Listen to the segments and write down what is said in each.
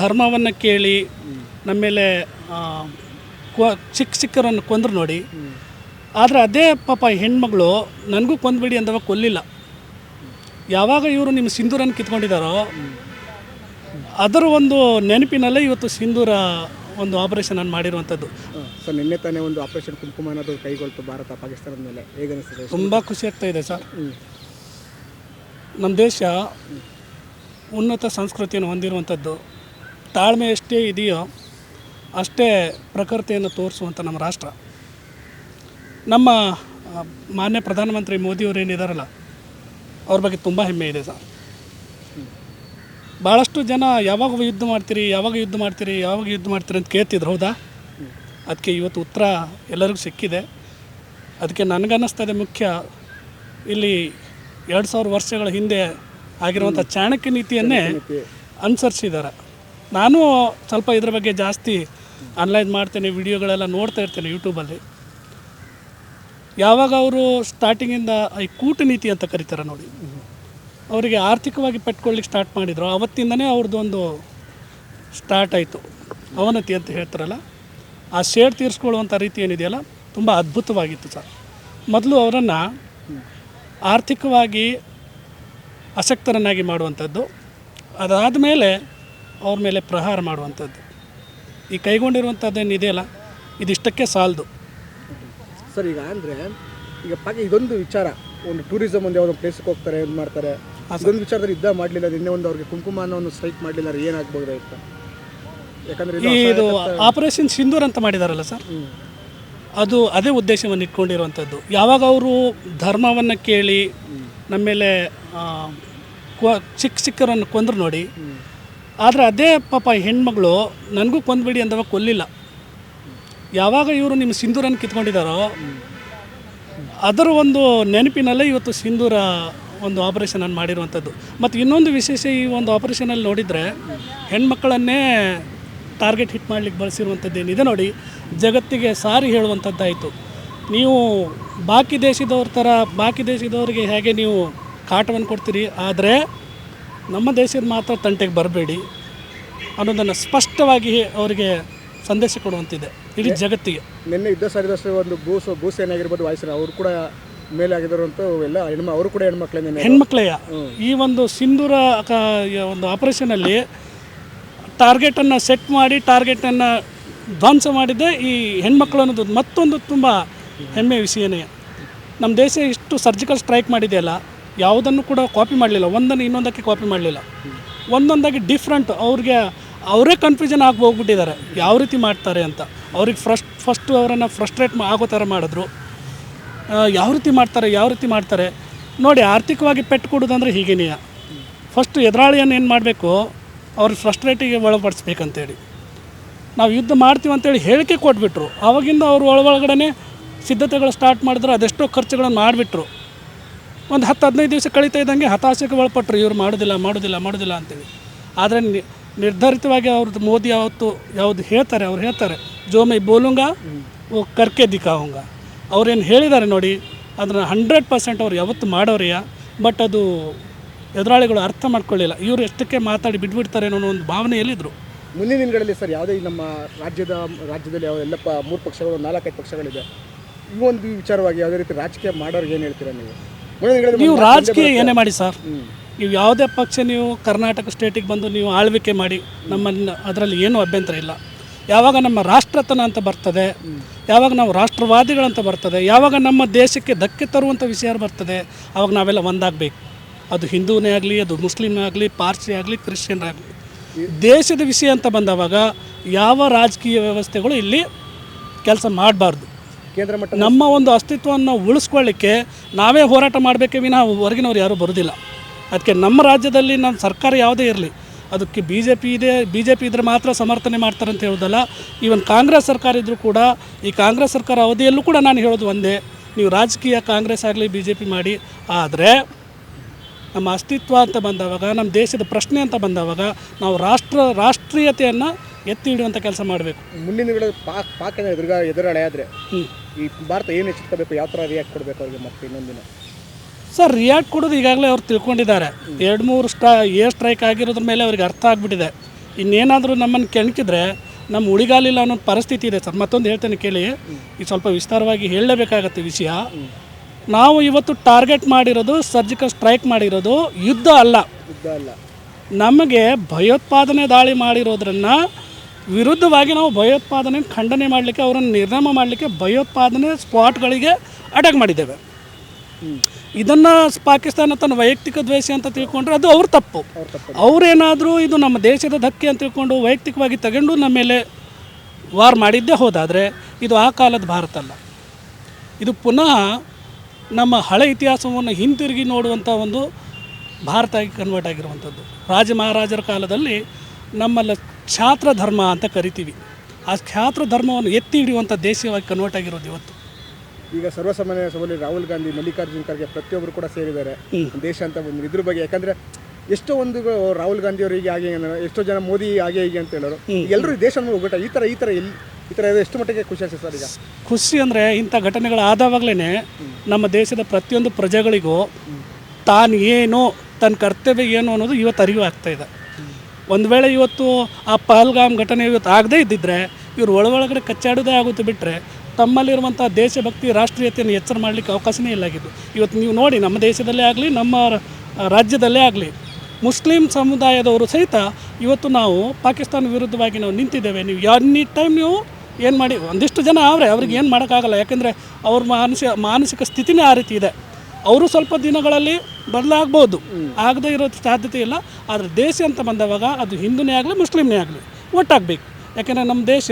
ಧರ್ಮವನ್ನು ಕೇಳಿ ನಮ್ಮ ಮೇಲೆ ಚಿಕ್ಕರನ್ನು ಕೊಂದ್ರು ನೋಡಿ. ಆದರೆ ಅದೇ ಪಾಪ ಹೆಣ್ಮಗಳು ನನಗೂ ಕೊಂದ್ಬಿಡಿ ಅಂದವಾಗ ಕೊಲ್ಲಿಲ್ಲ. ಯಾವಾಗ ಇವರು ನಿಮ್ಮ ಸಿಂಧೂರನ್ನು ಕಿತ್ಕೊಂಡಿದ್ದಾರೋ ಅದರ ಒಂದು ನೆನಪಿನಲ್ಲೇ ಇವತ್ತು ಸಿಂಧೂರ ಒಂದು ಆಪರೇಷನನ್ನು ಮಾಡಿರುವಂಥದ್ದು. ಸರ್ ನಿನ್ನೆ ತಾನೇ ಒಂದು ಆಪರೇಷನ್ ಕುಂಕುಮ ಅನ್ನೋದು ಕೈಗೊಳ್ತು ಭಾರತ ಪಾಕಿಸ್ತಾನದ ಮೇಲೆ, ಹೇಗೆ ಅನಿಸ್ತದೆ? ತುಂಬ ಖುಷಿ ಆಗ್ತಾ ಇದೆ ಸರ್. ನಮ್ಮ ದೇಶ ಉನ್ನತ ಸಂಸ್ಕೃತಿಯನ್ನು ಹೊಂದಿರುವಂಥದ್ದು. ತಾಳ್ಮೆ ಎಷ್ಟೇ ಇದೆಯೋ ಅಷ್ಟೇ ಪ್ರಖರತೆಯನ್ನು ತೋರಿಸುವಂಥ ನಮ್ಮ ರಾಷ್ಟ್ರ. ನಮ್ಮ ಮಾನ್ಯ ಪ್ರಧಾನಮಂತ್ರಿ ಮೋದಿಯವರು ಏನಿದಾರಲ್ಲ ಅವ್ರ ಬಗ್ಗೆ ತುಂಬ ಹೆಮ್ಮೆ ಇದೆ ಸರ್. ಭಾಳಷ್ಟು ಜನ ಯಾವಾಗ ಯುದ್ಧ ಮಾಡ್ತೀರಿ ಅಂತ ಕೇಳ್ತಿದ್ರು, ಹೌದಾ? ಅದಕ್ಕೆ ಇವತ್ತು ಉತ್ತರ ಎಲ್ಲರಿಗೂ ಸಿಕ್ಕಿದೆ. ಅದಕ್ಕೆ ನನಗನ್ನಿಸ್ತದೆ ಮುಖ್ಯ ಇಲ್ಲಿ 2000 ವರ್ಷಗಳ ಹಿಂದೆ ಆಗಿರುವಂಥ ಚಾಣಕ್ಯ ನೀತಿಯನ್ನೇ ಅನುಸರಿಸಿದ್ದಾರೆ. ನಾನು ಸ್ವಲ್ಪ ಇದ್ರ ಬಗ್ಗೆ ಜಾಸ್ತಿ ಅನಲೈಸ್ ಮಾಡ್ತೇನೆ, ವಿಡಿಯೋಗಳೆಲ್ಲ ನೋಡ್ತಾ ಇರ್ತೇನೆ ಯೂಟ್ಯೂಬಲ್ಲಿ. ಯಾವಾಗ ಅವರು ಸ್ಟಾರ್ಟಿಂಗಿಂದ ಈ ಕೂಟನೀತಿ ಅಂತ ಕರೀತಾರೆ ನೋಡಿ, ಅವರಿಗೆ ಆರ್ಥಿಕವಾಗಿ ಪೆಟ್ಕೊಳ್ಳಿಕ್ಕೆ ಸ್ಟಾರ್ಟ್ ಮಾಡಿದ್ರು, ಅವತ್ತಿಂದನೇ ಅವ್ರದ್ದು ಒಂದು ಸ್ಟಾರ್ಟ್ ಆಯಿತು ಅವನತಿ ಅಂತ ಹೇಳ್ತಾರಲ್ಲ. ಆ ಶೇಡ್ ತೀರಿಸ್ಕೊಳ್ಳುವಂಥ ರೀತಿ ಏನಿದೆಯಲ್ಲ ತುಂಬ ಅದ್ಭುತವಾಗಿತ್ತು ಸರ್. ಮೊದಲು ಅವರನ್ನು ಆರ್ಥಿಕವಾಗಿ ಅಶಕ್ತರನ್ನಾಗಿ ಮಾಡುವಂಥದ್ದು, ಅದಾದ ಮೇಲೆ ಅವ್ರ ಮೇಲೆ ಪ್ರಹಾರ ಮಾಡುವಂಥದ್ದು. ಈ ಕೈಗೊಂಡಿರುವಂಥದ್ದೇನಿದೆಯಲ್ಲ ಇದಿಷ್ಟಕ್ಕೆ ಸಾಲದು ಸರ್. ಈಗ ಅಂದರೆ ಇದೊಂದು ವಿಚಾರ, ಒಂದು ಟೂರಿಸಮ್ ಒಂದು ಯಾವುದೋ ಪ್ಲೇಸ್ಗೆ ಹೋಗ್ತಾರೆ, ಇದು ಮಾಡ್ತಾರೆ, ಇದೊಂದು ವಿಚಾರದಲ್ಲಿ ಯುದ್ಧ ಮಾಡಲಿಲ್ಲ, ನಿನ್ನೆ ಒಂದು ಅವ್ರಿಗೆ ಕುಂಕುಮ ಅನ್ನೋ ಒಂದು ಸ್ಟ್ರೈಕ್ ಮಾಡಲಿಲ್ಲ, ಏನಾಗಬಹುದಾಯ್ತು? ಯಾಕಂದರೆ ಇದು ಆಪರೇಷನ್ ಸಿಂಧೂರ್ ಅಂತ ಮಾಡಿದಾರಲ್ಲ ಸರ್, ಅದು ಅದೇ ಉದ್ದೇಶವನ್ನು ಇಟ್ಕೊಂಡಿರುವಂಥದ್ದು. ಯಾವಾಗ ಅವರು ಧರ್ಮವನ್ನು ಕೇಳಿ ನಮ್ಮ ಮೇಲೆ ಚಿಕ್ಕರನ್ನು ಕೊಂದ್ರು ನೋಡಿ. ಆದರೆ ಅದೇ ಪಾಪ ಹೆಣ್ಮಗಳು ನನಗೂ ಕೊಂದ್ಬಿಡಿ ಅಂದವಾಗ ಕೊಲ್ಲಿಲ್ಲ. ಯಾವಾಗ ಇವರು ನಿಮ್ಮ ಸಿಂಧೂರನ್ನು ಕಿತ್ಕೊಂಡಿದ್ದಾರೋ ಅದರ ಒಂದು ನೆನಪಿನಲ್ಲೇ ಇವತ್ತು ಸಿಂಧೂರ ಒಂದು ಆಪರೇಷನನ್ನು ಮಾಡಿರುವಂಥದ್ದು. ಮತ್ತು ಇನ್ನೊಂದು ವಿಶೇಷ ಈ ಒಂದು ಆಪರೇಷನಲ್ಲಿ ನೋಡಿದರೆ ಹೆಣ್ಮಕ್ಕಳನ್ನೇ ಟಾರ್ಗೆಟ್ ಹಿಟ್ ಮಾಡಲಿಕ್ಕೆ ಬಳಸಿರುವಂಥದ್ದು ಏನಿದೆ ನೋಡಿ, ಜಗತ್ತಿಗೆ ಸಾರಿ ಹೇಳುವಂಥದ್ದಾಯಿತು. ನೀವು ಬಾಕಿ ದೇಶದವ್ರಿಗೆ ಹೇಗೆ ನೀವು ಕಾಟವನ್ನು ಕೊಡ್ತೀರಿ, ಆದರೆ ನಮ್ಮ ದೇಶದ ಮಾತ್ರ ತಂಟೆಗೆ ಬರಬೇಡಿ ಅನ್ನೋದನ್ನು ಸ್ಪಷ್ಟವಾಗಿ ಅವರಿಗೆ ಸಂದೇಶ ಕೊಡುವಂತಿದೆ ಇಡೀ ಜಗತ್ತಿಗೆ. ನಿನ್ನೆ ಯುದ್ಧ ಸಾರಿದಷ್ಟು ಒಂದು ಭೂಸೇನಾಗಿರ್ಬೋದು, ವಾಯುಸೇನೆ ಅವರು ಕೂಡ ಮೇಲೆ ಆಗಿದ್ರು ಅಂತ ಎಲ್ಲ ಅವರು ಕೂಡ ಹೆಣ್ಮಕ್ಳೆಯ ಈ ಒಂದು ಸಿಂಧೂರ ಒಂದು ಆಪರೇಷನಲ್ಲಿ ಟಾರ್ಗೆಟನ್ನು ಸೆಟ್ ಮಾಡಿ ಟಾರ್ಗೆಟನ್ನು ಧ್ವಂಸ ಮಾಡಿದ್ದೆ ಈ ಹೆಣ್ಮಕ್ಳು ಅನ್ನೋದು ಮತ್ತೊಂದು ತುಂಬ ಹೆಮ್ಮೆಯ ವಿಷಯನೇ. ನಮ್ಮ ದೇಶ ಇಷ್ಟು ಸರ್ಜಿಕಲ್ ಸ್ಟ್ರೈಕ್ ಮಾಡಿದೆಯಲ್ಲ, ಯಾವುದನ್ನು ಕೂಡ ಕಾಪಿ ಮಾಡಲಿಲ್ಲ, ಒಂದನ್ನು ಇನ್ನೊಂದಕ್ಕೆ ಕಾಪಿ ಮಾಡಲಿಲ್ಲ, ಒಂದೊಂದಾಗಿ ಡಿಫ್ರೆಂಟ್. ಅವರೇ ಕನ್ಫ್ಯೂಷನ್ ಆಗಿ ಹೋಗ್ಬಿಟ್ಟಿದ್ದಾರೆ ಯಾವ ರೀತಿ ಮಾಡ್ತಾರೆ ಅಂತ. ಅವ್ರಿಗೆ ಫಸ್ಟು ಅವರನ್ನು ಫ್ರಸ್ಟ್ರೇಟ್ ಆಗೋ ಥರ ಮಾಡಿದ್ರು. ಯಾವ ರೀತಿ ಮಾಡ್ತಾರೆ ನೋಡಿ. ಆರ್ಥಿಕವಾಗಿ ಪೆಟ್ಟು ಕೊಡೋದಂದರೆ ಹೀಗೇನೆಯ. ಫಸ್ಟು ಎದುರಾಳಿಯನ್ನು ಏನು ಮಾಡಬೇಕು, ಅವ್ರಿಗೆ ಫ್ರಸ್ಟ್ರೇಟಿಗೆ ಒಳಪಡಿಸ್ಬೇಕಂತೇಳಿ ನಾವು ಯುದ್ಧ ಮಾಡ್ತೀವಿ ಅಂತೇಳಿ ಹೇಳಿಕೆ ಕೊಟ್ಬಿಟ್ರು. ಆವಾಗಿಂದ ಅವರು ಒಳಗಡೆ ಸಿದ್ಧತೆಗಳು ಸ್ಟಾರ್ಟ್ ಮಾಡಿದ್ರು, ಅದೆಷ್ಟೋ ಖರ್ಚುಗಳನ್ನು ಮಾಡಿಬಿಟ್ರು. ಒಂದು 10-15 ದಿವಸ ಕಳೀತಾ ಇದ್ದಂಗೆ ಹತಾಶೆಗೆ ಒಳಪಟ್ಟರು, ಇವರು ಮಾಡೋದಿಲ್ಲ ಅಂತೇಳಿ. ಆದರೆ ನಿರ್ಧಾರಿತವಾಗಿ ಅವ್ರದ್ದು ಮೋದಿ ಯಾವುದು ಹೇಳ್ತಾರೆ, ಅವ್ರು ಹೇಳ್ತಾರೆ ಜೋ ಮೈ ಬೋಲುಂಗಾ ಓ ಕರ್ಕೆ ದಿಕ್ಕಾವುಂಗ. ಅವ್ರೇನು ಹೇಳಿದ್ದಾರೆ ನೋಡಿ, ಅದನ್ನು 100% ಅವ್ರು ಯಾವತ್ತು ಮಾಡೋರೆಯಾ. ಬಟ್ ಅದು ಎದುರಾಳಿಗಳು ಅರ್ಥ ಮಾಡ್ಕೊಳ್ಳಿಲ್ಲ. ಇವರು ಎಷ್ಟಕ್ಕೆ ಮಾತಾಡಿ ಬಿಟ್ಬಿಡ್ತಾರೆ ಅನ್ನೋ ಒಂದು ಭಾವನೆಯಲ್ಲಿದ್ದರು. ಮುಂದಿನ ದಿನಗಳಲ್ಲಿ ಸರ್ ಯಾವುದೇ ನಮ್ಮ ರಾಜ್ಯದಲ್ಲಿ ಎಲ್ಲ 3 ಪಕ್ಷಗಳು 4-5 ಪಕ್ಷಗಳಿದೆ. ಈ ಒಂದು ವಿಚಾರವಾಗಿ ಯಾವುದೇ ರೀತಿ ರಾಜಕೀಯ ಮಾಡೋರಿಗೆ ಏನು ಹೇಳ್ತೀರಾ ನೀವು? ನೀವು ರಾಜಕೀಯ ಏನೇ ಮಾಡಿ ಸರ್, ನೀವು ಯಾವುದೇ ಪಕ್ಷ ನೀವು ಕರ್ನಾಟಕ ಸ್ಟೇಟಿಗೆ ಬಂದು ನೀವು ಆಳ್ವಿಕೆ ಮಾಡಿ ನಮ್ಮನ್ನು, ಅದರಲ್ಲಿ ಏನೂ ಅಭ್ಯಂತರ ಇಲ್ಲ. ಯಾವಾಗ ನಮ್ಮ ರಾಷ್ಟ್ರತನ ಅಂತ ಬರ್ತದೆ, ಯಾವಾಗ ನಾವು ರಾಷ್ಟ್ರವಾದಿಗಳಂತ ಬರ್ತದೆ, ಯಾವಾಗ ನಮ್ಮ ದೇಶಕ್ಕೆ ಧಕ್ಕೆ ತರುವಂಥ ವಿಷಯ ಬರ್ತದೆ, ಆವಾಗ ನಾವೆಲ್ಲ ಒಂದಾಗಬೇಕು. ಅದು ಹಿಂದೂನೇ ಆಗಲಿ, ಅದು ಮುಸ್ಲಿಮ್ನೇ ಆಗಲಿ, ಪಾರ್ಸಿ ಆಗಲಿ, ಕ್ರಿಶ್ಚಿಯನ್ ಆಗಲಿ. ದೇಶದ ವಿಷಯ ಅಂತ ಬಂದವಾಗ ಯಾವ ರಾಜಕೀಯ ವ್ಯವಸ್ಥೆಗಳು ಇಲ್ಲಿ ಕೆಲಸ ಮಾಡಬಾರ್ದು. ಕೇಂದ್ರ ಮಟ್ಟ ನಮ್ಮ ಒಂದು ಅಸ್ತಿತ್ವವನ್ನು ಉಳಿಸ್ಕೊಳ್ಳಿಕ್ಕೆ ನಾವೇ ಹೋರಾಟ ಮಾಡಬೇಕೇ ವಿನಃ ಹೊರಗಿನವ್ರು ಯಾರೂ ಬರೋದಿಲ್ಲ. ಅದಕ್ಕೆ ನಮ್ಮ ರಾಜ್ಯದಲ್ಲಿ ನಮ್ಮ ಸರ್ಕಾರ ಯಾವುದೇ ಇರಲಿ, ಅದಕ್ಕೆ ಬಿ ಜೆ ಪಿ ಇದ್ದರೆ ಮಾತ್ರ ಸಮರ್ಥನೆ ಮಾಡ್ತಾರೆ ಅಂತ ಹೇಳೋದಲ್ಲ. ಈವನ್ ಕಾಂಗ್ರೆಸ್ ಸರ್ಕಾರ ಇದ್ದರೂ ಕೂಡ, ಈ ಕಾಂಗ್ರೆಸ್ ಸರ್ಕಾರ ಅವಧಿಯಲ್ಲೂ ಕೂಡ ನಾನು ಹೇಳೋದು ಒಂದೇ, ನೀವು ರಾಜಕೀಯ ಕಾಂಗ್ರೆಸ್ ಆಗಲಿ BJP ಮಾಡಿ, ಆದರೆ ನಮ್ಮ ಅಸ್ತಿತ್ವ ಅಂತ ಬಂದವಾಗ, ನಮ್ಮ ದೇಶದ ಪ್ರಶ್ನೆ ಅಂತ ಬಂದವಾಗ ನಾವು ರಾಷ್ಟ್ರೀಯತೆಯನ್ನು ಎತ್ತಿ ಹಿಡಿಯುವಂಥ ಕೆಲಸ ಮಾಡಬೇಕು. ಮುಂದಿನ ದಿನಗಳಲ್ಲಿ ಪಾಕ್ ಎದುರಾಳಿ ಆದರೆ ಈ ಭಾರತ ಏನು ಎಚ್ಚೆತ್ಕೋಬೇಕು, ಯಾವ ಥರ ರಿಯಾಕ್ಟ್ ಕೊಡಬೇಕು ಅವ್ರಿಗೆ? ಮತ್ತು ಇನ್ನೊಂದಿನ ಸರ್ ರಿಯಾಕ್ಟ್ ಕೊಡೋದು ಈಗಾಗಲೇ ಅವ್ರು ತಿಳ್ಕೊಂಡಿದ್ದಾರೆ. 2-3 ಏರ್ ಸ್ಟ್ರೈಕ್ ಆಗಿರೋದ್ರ ಮೇಲೆ ಅವ್ರಿಗೆ ಅರ್ಥ ಆಗಿಬಿಟ್ಟಿದೆ ಇನ್ನೇನಾದರೂ ನಮ್ಮನ್ನು ಕೆಣಕಿದ್ರೆ ನಮ್ಮ ಉಳಿಗಾಲಿಲ್ಲ ಅನ್ನೋ ಪರಿಸ್ಥಿತಿ ಇದೆ ಸರ್. ಮತ್ತೊಂದು ಹೇಳ್ತೇನೆ ಕೇಳಿ, ಇದು ಸ್ವಲ್ಪ ವಿಸ್ತಾರವಾಗಿ ಹೇಳಲೇಬೇಕಾಗತ್ತೆ ವಿಷಯ. ನಾವು ಇವತ್ತು ಟಾರ್ಗೆಟ್ ಮಾಡಿರೋದು, ಸರ್ಜಿಕಲ್ ಸ್ಟ್ರೈಕ್ ಮಾಡಿರೋದು ಯುದ್ಧ ಅಲ್ಲ. ನಮಗೆ ಭಯೋತ್ಪಾದನೆ ದಾಳಿ ಮಾಡಿರೋದ್ರನ್ನ ವಿರುದ್ಧವಾಗಿ ನಾವು ಭಯೋತ್ಪಾದನೆ ಖಂಡನೆ ಮಾಡಲಿಕ್ಕೆ, ಅವರನ್ನು ನಿರ್ನಾಮ ಮಾಡಲಿಕ್ಕೆ ಭಯೋತ್ಪಾದನೆ ಸ್ಪಾಟ್ಗಳಿಗೆ ಅಟ್ಯಾಕ್ ಮಾಡಿದ್ದೇವೆ. ಇದನ್ನು ಪಾಕಿಸ್ತಾನ ತನ್ನ ವೈಯಕ್ತಿಕ ದ್ವೇಷ ಅಂತ ತಿಳ್ಕೊಂಡ್ರೆ ಅದು ಅವ್ರ ತಪ್ಪು. ಅವರೇನಾದರೂ ಇದು ನಮ್ಮ ದೇಶದ ಧಕ್ಕೆ ಅಂತ ತಿಳ್ಕೊಂಡು ವೈಯಕ್ತಿಕವಾಗಿ ತಗೊಂಡು ನಮ್ಮ ಮೇಲೆ ವಾರ್ ಮಾಡಿದ್ದೇ ಹೋದಾದರೆ ಇದು ಆ ಕಾಲದ ಭಾರತ ಅಲ್ಲ. ಇದು ಪುನಃ ನಮ್ಮ ಹಳೆ ಇತಿಹಾಸವನ್ನು ಹಿಂತಿರುಗಿ ನೋಡುವಂಥ ಒಂದು ಭಾರತ ಆಗಿ ಕನ್ವರ್ಟ್ ಆಗಿರುವಂಥದ್ದು. ರಾಜ ಮಹಾರಾಜರ ಕಾಲದಲ್ಲಿ ನಮ್ಮಲ್ಲಿ ಕ್ಷಾತ್ರ ಧರ್ಮ ಅಂತ ಕರಿತೀವಿ. ಆ ಕ್ಷಾತ್ರ ಧರ್ಮವನ್ನು ಎತ್ತಿ ಹಿಡಿಯುವಂಥ ದೇಶವಾಗಿ ಕನ್ವರ್ಟ್ ಆಗಿರೋದು ಇವತ್ತು. ಈಗ ಸರ್ವಸಾಮಾನ್ಯ ಸಭೆಯಲ್ಲಿ ರಾಹುಲ್ ಗಾಂಧಿ, ಮಲ್ಲಿಕಾರ್ಜುನ್ ಖರ್ಗೆ ಪ್ರತಿಯೊಬ್ಬರು ಕೂಡ ಸೇರಿದ್ದಾರೆ ದೇಶ ಅಂತ ಬಂದು ಇದ್ರ ಬಗ್ಗೆ. ಯಾಕಂದರೆ ಎಷ್ಟೋ ಒಂದು ರಾಹುಲ್ ಗಾಂಧಿ ಅವರು ಹೀಗೆ ಹಾಗೆ, ಎಷ್ಟೋ ಜನ ಮೋದಿ ಹಾಗೆ ಹೀಗೆ ಅಂತ ಹೇಳೋರು. ಎಲ್ಲರೂ ದೇಶ ಒಗ್ಗಟ್ಟ ಈ ಥರ ಎಷ್ಟು ಮಟ್ಟಿಗೆ ಖುಷಿ ಆಗ್ತದೆ ಸರ್? ಈಗ ಖುಷಿ ಅಂದರೆ ಇಂಥ ಘಟನೆಗಳು ಆದವಾಗಲೇ ನಮ್ಮ ದೇಶದ ಪ್ರತಿಯೊಂದು ಪ್ರಜೆಗಳಿಗೂ ತಾನು ಏನು, ತನ್ನ ಕರ್ತವ್ಯ ಏನು ಅನ್ನೋದು ಇವತ್ತು ಅರಿವು ಆಗ್ತಾಯಿದೆ. ಒಂದು ವೇಳೆ ಇವತ್ತು ಆ ಪಹಲ್ಗಾಮ್ ಘಟನೆ ಇವತ್ತು ಆಗದೇ ಇದ್ದಿದ್ದರೆ ಇವರು ಒಳಗಡೆ ಕಚ್ಚಾಡೋದೇ ಆಗುತ್ತೆ ಬಿಟ್ಟರೆ ತಮ್ಮಲ್ಲಿರುವಂಥ ದೇಶಭಕ್ತಿ, ರಾಷ್ಟ್ರೀಯತೆಯನ್ನು ಎಚ್ಚರ ಮಾಡಲಿಕ್ಕೆ ಅವಕಾಶವೇ ಇಲ್ಲಾಗಿದ್ದು. ಇವತ್ತು ನೀವು ನೋಡಿ, ನಮ್ಮ ದೇಶದಲ್ಲೇ ಆಗಲಿ, ನಮ್ಮ ರಾಜ್ಯದಲ್ಲೇ ಆಗಲಿ, ಮುಸ್ಲಿಂ ಸಮುದಾಯದವರು ಸಹಿತ ಇವತ್ತು ನಾವು ಪಾಕಿಸ್ತಾನ ವಿರುದ್ಧವಾಗಿ ನಾವು ನಿಂತಿದ್ದೇವೆ. ನೀವು ಎನಿ ಟೈಮ್ ನೀವು ಏನು ಮಾಡಿ, ಒಂದಿಷ್ಟು ಜನ ಅವ್ರಿಗೆ ಏನು ಮಾಡೋಕ್ಕಾಗಲ್ಲ. ಯಾಕೆಂದರೆ ಅವ್ರ ಮಾನಸಿಕ ಸ್ಥಿತಿನೇ ಆ ರೀತಿ ಇದೆ. ಅವರು ಸ್ವಲ್ಪ ದಿನಗಳಲ್ಲಿ ಬದಲಾಗ್ಬೋದು, ಆಗದೇ ಇರೋ ಸಾಧ್ಯತೆ ಇಲ್ಲ. ಆದರೆ ದೇಶ ಅಂತ ಬಂದವಾಗ ಅದು ಹಿಂದೂನೇ ಆಗಲಿ, ಮುಸ್ಲಿಮ್ನೇ ಆಗಲಿ ಒಟ್ಟಾಗಬೇಕು. ಯಾಕೆಂದರೆ ನಮ್ಮ ದೇಶ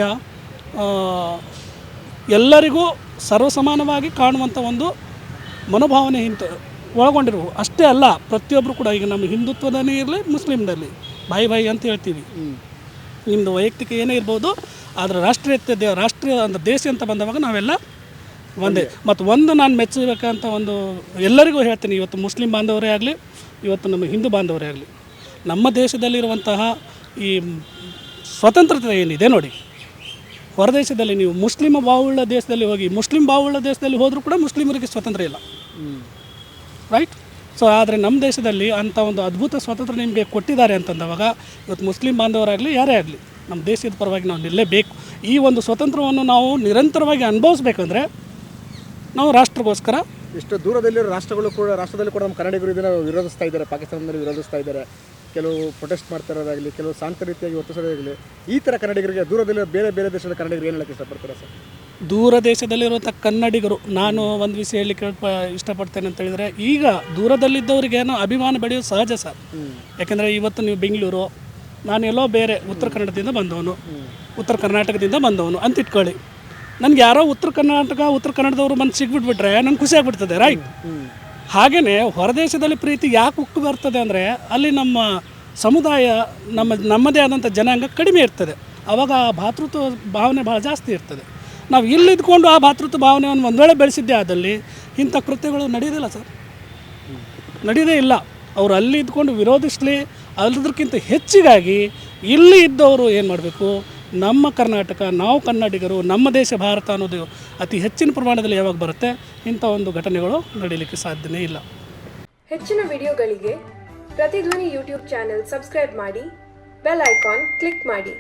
ಎಲ್ಲರಿಗೂ ಸರ್ವಸಮಾನವಾಗಿ ಕಾಣುವಂಥ ಒಂದು ಮನೋಭಾವನೆ ಒಳಗೊಂಡಿರುವ ಅಷ್ಟೇ ಅಲ್ಲ, ಪ್ರತಿಯೊಬ್ಬರು ಕೂಡ. ಈಗ ನಮ್ಮ ಹಿಂದುತ್ವದಲ್ಲಿ ಇರಲಿ, ಮುಸ್ಲಿಮ್ದಲ್ಲಿ ಬಾಯಿ ಅಂತ ಹೇಳ್ತೀವಿ. ನಿಮ್ಮದು ವೈಯಕ್ತಿಕ ಏನೇ ಇರ್ಬೋದು, ಆದರೆ ರಾಷ್ಟ್ರೀಯ ಅಂತ ದೇಶ ಅಂತ ಬಂದವಾಗ ನಾವೆಲ್ಲ ಒಂದೇ. ಮತ್ತು ಒಂದು ನಾನು ಮೆಚ್ಚಬೇಕಂತ ಒಂದು ಎಲ್ಲರಿಗೂ ಹೇಳ್ತೀನಿ, ಇವತ್ತು ಮುಸ್ಲಿಂ ಬಾಂಧವರೇ ಆಗಲಿ, ಇವತ್ತು ನಮ್ಮ ಹಿಂದೂ ಬಾಂಧವರೇ ಆಗಲಿ, ನಮ್ಮ ದೇಶದಲ್ಲಿರುವಂತಹ ಈ ಸ್ವತಂತ್ರತೆ ಏನಿದೆ ನೋಡಿ, ಹೊರದೇಶದಲ್ಲಿ ನೀವು ಮುಸ್ಲಿಂ ಬಾವುಳ್ಳ ದೇಶದಲ್ಲಿ ಹೋಗಿ, ಮುಸ್ಲಿಂ ಬಾವುಳ್ಳ ದೇಶದಲ್ಲಿ ಹೋದರೂ ಕೂಡ ಮುಸ್ಲಿಮರಿಗೆ ಸ್ವತಂತ್ರ ಇಲ್ಲ, ರೈಟ್? ಸೊ ಆದರೆ ನಮ್ಮ ದೇಶದಲ್ಲಿ ಅಂಥ ಒಂದು ಅದ್ಭುತ ಸ್ವತಂತ್ರ ನಿಮಗೆ ಕೊಟ್ಟಿದ್ದಾರೆ ಅಂತಂದವಾಗ ಇವತ್ತು ಮುಸ್ಲಿಂ ಬಾಂಧವರಾಗಲಿ, ಯಾರೇ ಆಗಲಿ, ನಮ್ಮ ದೇಶದ ಪರವಾಗಿ ನಾವು ನಿಲ್ಲಲೇಬೇಕು. ಈ ಒಂದು ಸ್ವತಂತ್ರವನ್ನು ನಾವು ನಿರಂತರವಾಗಿ ಅನುಭವಿಸ್ಬೇಕಂದ್ರೆ ನಾವು ರಾಷ್ಟ್ರಗೋಸ್ಕರ ಎಷ್ಟೋ ದೂರದಲ್ಲಿರೋ ರಾಷ್ಟ್ರದಲ್ಲಿ ಕೂಡ ನಮ್ಮ ಕನ್ನಡಿಗರು ಇದನ್ನು ವಿರೋಧಿಸ್ತಾ ಇದ್ದಾರೆ, ಪಾಕಿಸ್ತಾನದಲ್ಲಿ ವಿರೋಧಿಸ್ತಾ ಇದ್ದಾರೆ. ಕೆಲವು ಪ್ರೊಟೆಸ್ಟ್ ಮಾಡ್ತಾ ಇರೋದಾಗಲಿ, ಕೆಲವು ಶಾಂತ ರೀತಿಯಾಗಿ ವರ್ತಿಸೋದಾಗಲಿ, ಈ ಥರ ಕನ್ನಡಿಗರಿಗೆ ದೂರದಲ್ಲಿ ಬೇರೆ ದೇಶದ ಕನ್ನಡಿಗರು ಏನು ಹೇಳಕ್ಕೆ ಇಷ್ಟಪಡ್ತಾರೆ ಸರ್? ದೂರ ದೇಶದಲ್ಲಿರುವಂಥ ಕನ್ನಡಿಗರು, ನಾನು ಒಂದು ವಿಷಯ ಹೇಳಲಿಕ್ಕೆ ಇಷ್ಟಪಡ್ತೇನೆ ಅಂತ ಹೇಳಿದರೆ, ಈಗ ದೂರದಲ್ಲಿದ್ದವರಿಗೇನೋ ಅಭಿಮಾನ ಬೆಳೆಯೋದು ಸಹಜ ಸರ್. ಯಾಕೆಂದರೆ ಇವತ್ತು ನೀವು ಬೆಂಗಳೂರು, ನಾನು ಎಲ್ಲೋ ಬೇರೆ ಉತ್ತರ ಕನ್ನಡದಿಂದ ಬಂದವನು, ಉತ್ತರ ಕರ್ನಾಟಕದಿಂದ ಬಂದವನು ಅಂತ ಇಟ್ಕೊಳ್ಳಿ. ನನಗೆ ಯಾರೋ ಉತ್ತರ ಕನ್ನಡದವರು ಬಂದು ಸಿಗ್ಬಿಟ್ಬಿಟ್ರೆ ನಂಗೆ ಖುಷಿ ಆಗ್ಬಿಡ್ತದೆ, ರೈಟ್? ಹಾಗೆಯೇ ಹೊರದೇಶದಲ್ಲಿ ಪ್ರೀತಿ ಯಾಕೆ ಉಕ್ಕು ಬರ್ತದೆ ಅಂದರೆ ಅಲ್ಲಿ ನಮ್ಮ ಸಮುದಾಯ, ನಮ್ಮದೇ ಆದಂಥ ಜನಾಂಗ ಕಡಿಮೆ ಇರ್ತದೆ. ಆವಾಗ ಆ ಭಾತೃತ್ವ ಭಾವನೆ ಭಾಳ ಜಾಸ್ತಿ ಇರ್ತದೆ. ನಾವು ಇಲ್ಲಿದ್ಕೊಂಡು ಆ ಭಾತೃತ್ವ ಭಾವನೆಯನ್ನು ಒಂದು ವೇಳೆ ಬೆಳೆಸಿದ್ದೇ ಆದಲ್ಲಿ ಇಂಥ ಕೃತ್ಯಗಳು ನಡೆಯೋದಿಲ್ಲ ಸರ್, ನಡೆಯೋದೇ ಇಲ್ಲ. ಅವರು ಅಲ್ಲಿ ಇದ್ಕೊಂಡು ವಿರೋಧಿಸಲಿ, ಅದಕ್ಕಿಂತ ಹೆಚ್ಚಿಗಾಗಿ ಇಲ್ಲಿ ಇದ್ದವರು ಏನು ಮಾಡಬೇಕು, ನಮ್ಮ ಕರ್ನಾಟಕ, ನಾವು ಕನ್ನಡಿಗರು, ನಮ್ಮ ದೇಶ ಭಾರತ ಅನ್ನೋದು ಅತಿ ಹೆಚ್ಚಿನ ಪ್ರಮಾಣದಲ್ಲಿ ಯಾವಾಗ ಬರುತ್ತೆ, ಇಂಥ ಒಂದು ಘಟನೆಗಳು ನಡೀಲಿಕ್ಕೆ ಸಾಧ್ಯನೇ ಇಲ್ಲ. ಹೆಚ್ಚಿನ ವಿಡಿಯೋಗಳಿಗೆ ಪ್ರತಿಧ್ವನಿ ಯೂಟ್ಯೂಬ್ ಚಾನೆಲ್ ಸಬ್ಸ್ಕ್ರೈಬ್ ಮಾಡಿ, ಬೆಲ್ ಐಕಾನ್ ಕ್ಲಿಕ್ ಮಾಡಿ.